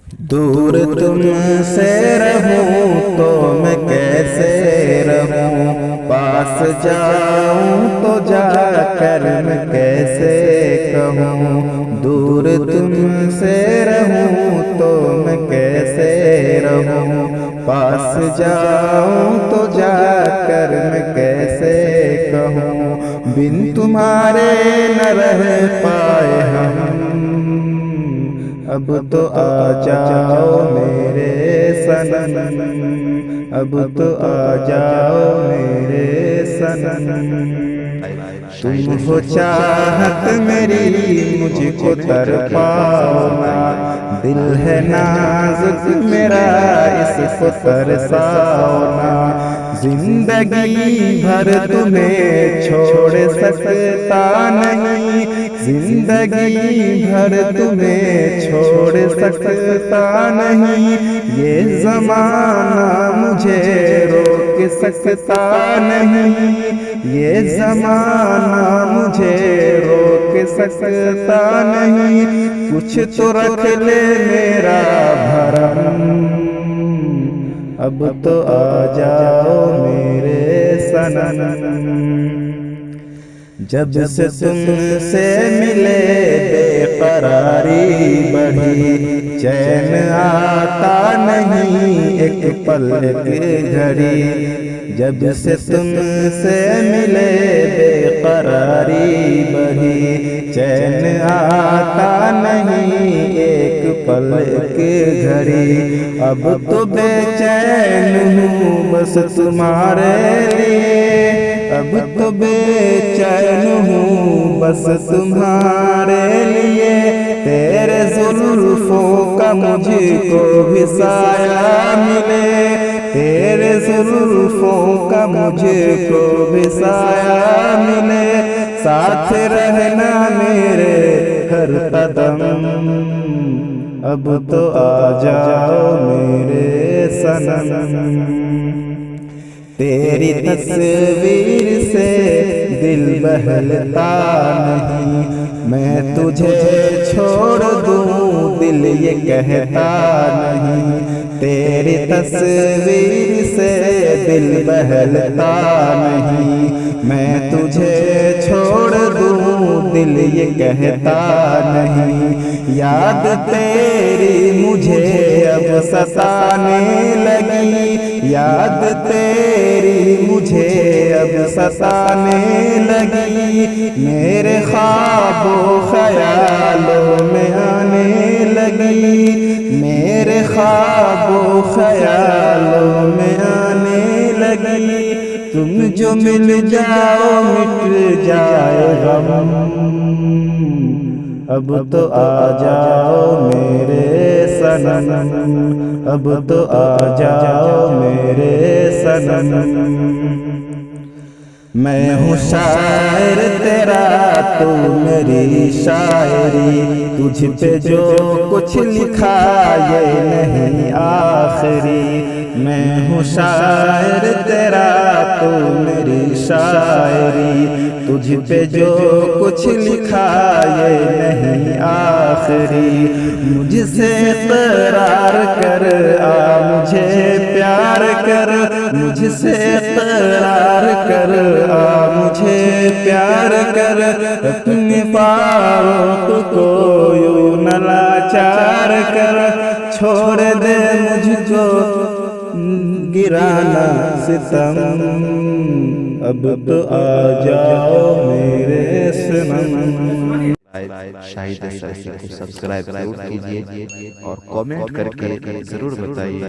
दूर तुमसे रहूं तो मैं कैसे रहूं, पास जाऊं तो जाकर मैं कैसे कहूँ। दूर तुमसे रहूं तो मैं कैसे रहूं, पास जाऊं तो जाकर मैं कैसे कहूँ। बिन तुम्हारे न रह पाए हम, अब तो आ जाओ मेरे सनम, अब तो आ जाओ मेरे सनम। तुम हो चाहत मेरी मुझको तड़पाओ ना, दिल है नाजुक मेरा इसको तरसाओ ना। जिंदगी भर तुम्हें छोड़ सकता नहीं, जिंदगी भर तुम्हें छोड़ सकता नहीं। ये ज़माना मुझे रोक सकता नहीं, ये ज़माना मुझे रोक सकता नहीं। कुछ तो रख ले मेरा भरम, अब तो आ जाओ मेरे सनम। जब से तुमसे मिले बेकरारी बढ़ी, चैन आता नहीं एक पल की घड़ी। जब से तुमसे मिले बेकरारी बढ़ी, चैन आता नहीं एक पल की घड़ी। अब तो बेचैन हूँ बस तुम्हारे लिए, अब तो बेचैन हूँ बस तुम्हारे लिए। तेरे जुल्फों का मुझको भी साया मिले, तेरे जुल्फों का मुझको भी साया मिले। साथ रहना मेरे हर कदम, अब तो आ जाओ मेरे सनम। तेरी तस्वीर से दिल बहलता नहीं, मैं तुझे छोड़ दूं दिल ये कहता नहीं। तेरी तस्वीर से दिल बहलता नहीं, मैं तुझे छोड़ दूं दिल ये कहता नहीं। याद तेरी मुझे अब सताने लगी, याद तेरी मुझे अब सताने लगी। मेरे ख्वाबों ख्यालों में आने लगी, मेरे ख्वाबों ख्यालों में आने लगी। तुम जो मिल जाओ मिट जाए गम, अब तो आ जाओ मेरे सनम, अब तो आ जाओ मेरे सनम। मैं हूँ शायर तेरा तू मेरी शायरी, तुझ पे जो कुछ लिखा ये नहीं आखिरी। मैं हूँ शायर तेरा तू मेरी शायरी, तुझ पे जो कुछ लिखा ये नहीं आखिरी। मुझसे इक़रार कर आ मुझे प्यार कर, मुझसे इक़रार कर आ मुझे प्यार कर। अपने फारूक को यूं न लाचार कर, छोड़ दे मुझको गिराना सितम, अब तो आ जाओ मेरे सनम। शाहिद को सब्सक्राइब जरूर कीजिए और कमेंट करके जरूर बताइए।